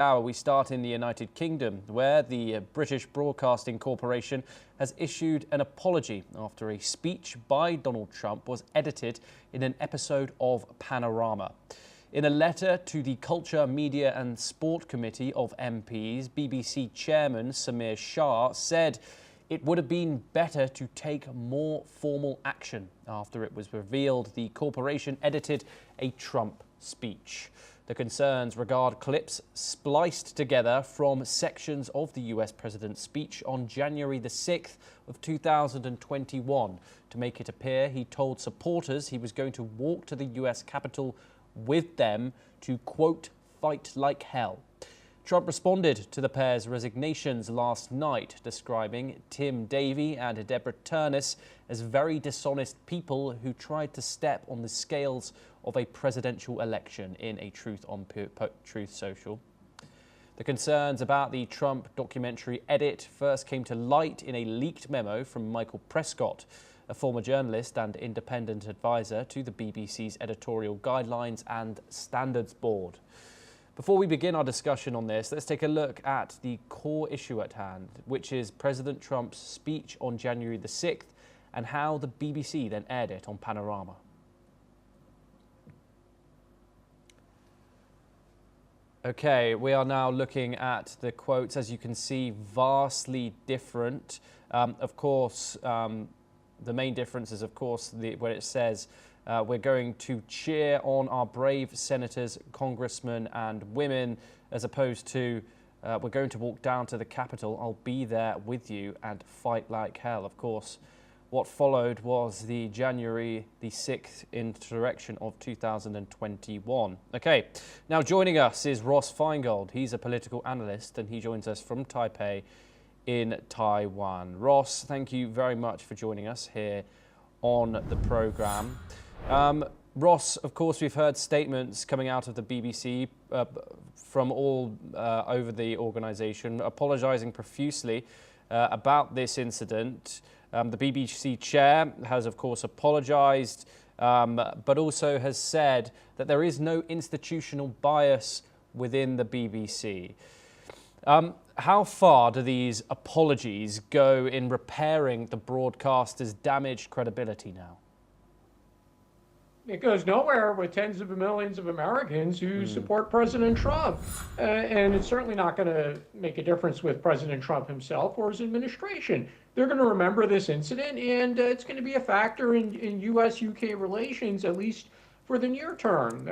We start in the United Kingdom, where the British Broadcasting Corporation has issued an apology after a speech by Donald Trump was edited in an episode of Panorama. In a letter to the Culture, Media and Sport Committee of MPs, BBC Chairman Samir Shah said it would have been better to take more formal action after it was revealed the corporation edited a Trump speech. The concerns regard clips spliced together from sections of the US president's speech on January the 6th of 2021. To make it appear, he told supporters he was going to walk to the US Capitol with them to, quote, fight like hell. Trump responded to the pair's resignations last night, describing Tim Davie and Deborah Turnus as very dishonest people who tried to step on the scales of a presidential election in a Truth Social. The concerns about the Trump documentary edit first came to light in a leaked memo from Michael Prescott, a former journalist and independent advisor to the BBC's editorial guidelines and standards board. Before we begin our discussion on this, let's take a look at the core issue at hand, which is President Trump's speech on January the 6th and how the BBC then aired it on Panorama. Okay, we are now looking at the quotes, as you can see, vastly different. Of course, the main difference is, of course, where it says, we're going to cheer on our brave senators, congressmen and women, as opposed to we're going to walk down to the Capitol. I'll be there with you and fight like hell. Of course, what followed was the January the 6th insurrection of 2021. Okay, now joining us is Ross Feingold. He's a political analyst and he joins us from Taipei in Taiwan. Ross, thank you very much for joining us here on the programme. Ross, of course, we've heard statements coming out of the BBC from all over the organisation apologising profusely about this incident. The BBC chair has, of course, apologised, but also has said that there is no institutional bias within the BBC. How far do these apologies go in repairing the broadcaster's damaged credibility now? It goes nowhere with tens of millions of Americans who support President Trump. And it's certainly not going to make a difference with President Trump himself or his administration. They're going to remember this incident, and it's going to be a factor in U.S.-UK relations, at least for the near term.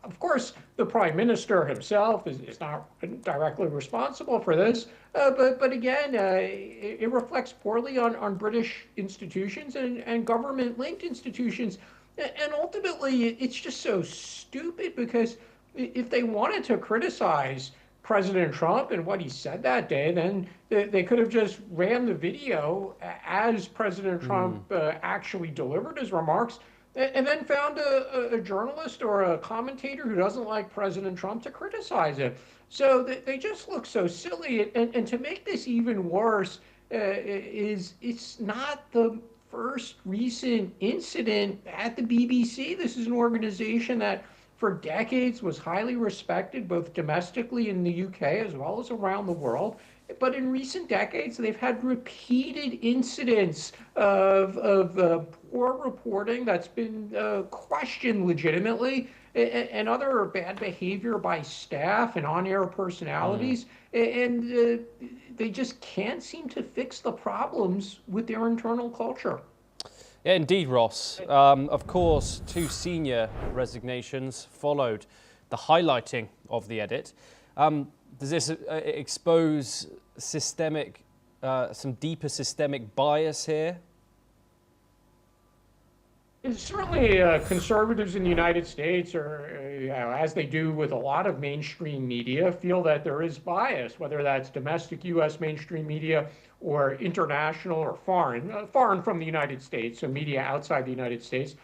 Of course, the Prime Minister himself is not directly responsible for this, but again, it reflects poorly on British institutions and government-linked institutions. And ultimately, it's just so stupid because if they wanted to criticize President Trump and what he said that day, then they could have just ran the video as President Trump actually delivered his remarks and then found a journalist or a commentator who doesn't like President Trump to criticize it. So they just look so silly. And to make this even worse, it's not the first recent incident at the BBC. This is an organization that for decades was highly respected both domestically in the UK as well as around the world. But in recent decades, they've had repeated incidents of poor reporting that's been questioned legitimately and other bad behavior by staff and on-air personalities. And they just can't seem to fix the problems with their internal culture. Yeah, indeed, Ross. Of course, two senior resignations followed the highlighting of the edit. Does this expose some deeper systemic bias here? It's certainly conservatives in the United States, or as they do with a lot of mainstream media, feel that there is bias, whether that's domestic U.S. mainstream media or international or foreign from the United States, so media outside the United States.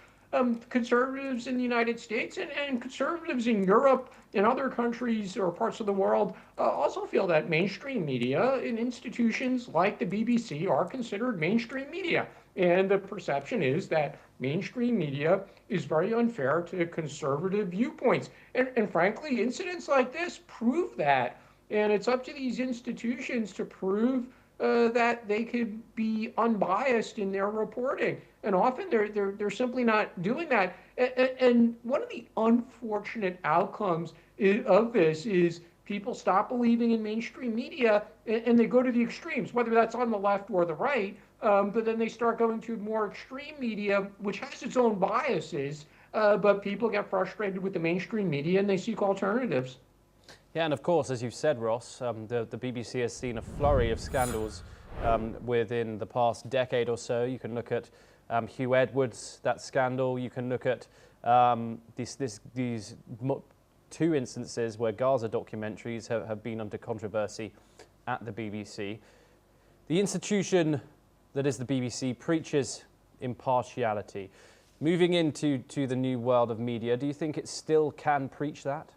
Conservatives in the United States and conservatives in Europe and other countries or parts of the world also feel that mainstream media and institutions like the BBC are considered mainstream media. And the perception is that mainstream media is very unfair to conservative viewpoints. And frankly, incidents like this prove that. And it's up to these institutions to prove that they could be unbiased in their reporting. And often they're simply not doing that. And one of the unfortunate outcomes of this is people stop believing in mainstream media and they go to the extremes, whether that's on the left or the right. But then they start going to more extreme media, which has its own biases. But people get frustrated with the mainstream media and they seek alternatives. Yeah, and of course, as you've said, Ross, the BBC has seen a flurry of scandals within the past decade or so. You can look at Hugh Edwards, that scandal. You can look at these two instances where Gaza documentaries have been under controversy at the BBC. The institution that is the BBC preaches impartiality. Moving into the new world of media, do you think it still can preach that?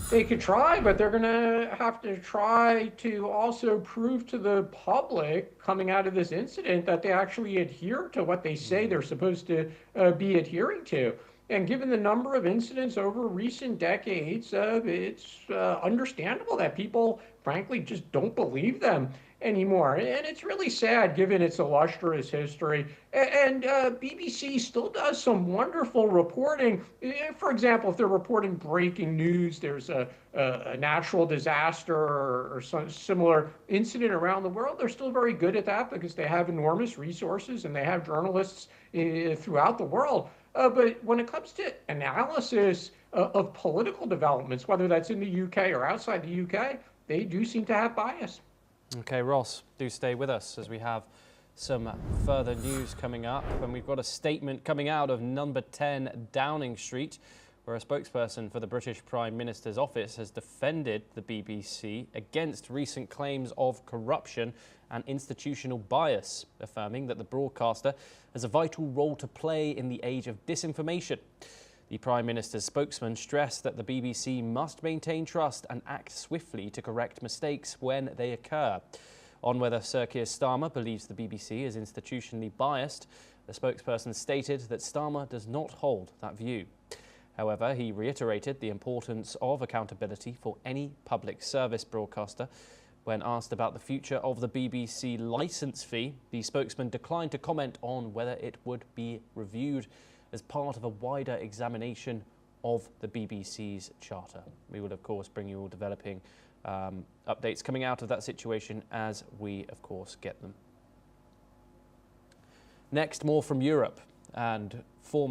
They could try, but they're going to have to try to also prove to the public coming out of this incident that they actually adhere to what they say they're supposed to be adhering to. And given the number of incidents over recent decades, it's understandable that people, frankly, just don't believe them anymore. And it's really sad given its illustrious history. And BBC still does some wonderful reporting. For example, if they're reporting breaking news, there's a natural disaster or some similar incident around the world, they're still very good at that because they have enormous resources and they have journalists throughout the world. But when it comes to analysis of political developments, whether that's in the UK or outside the UK, they do seem to have bias. Okay, Ross, do stay with us as we have some further news coming up. And we've got a statement coming out of number 10 Downing Street, where a spokesperson for the British Prime Minister's office has defended the BBC against recent claims of corruption and institutional bias, affirming that the broadcaster has a vital role to play in the age of disinformation. The Prime Minister's spokesman stressed that the BBC must maintain trust and act swiftly to correct mistakes when they occur. On whether Sir Keir Starmer believes the BBC is institutionally biased, the spokesperson stated that Starmer does not hold that view. However, he reiterated the importance of accountability for any public service broadcaster. When asked about the future of the BBC licence fee, the spokesman declined to comment on whether it would be reviewed as part of a wider examination of the BBC's charter. We will, of course, bring you all developing updates coming out of that situation as we, of course, get them. Next, more from Europe and former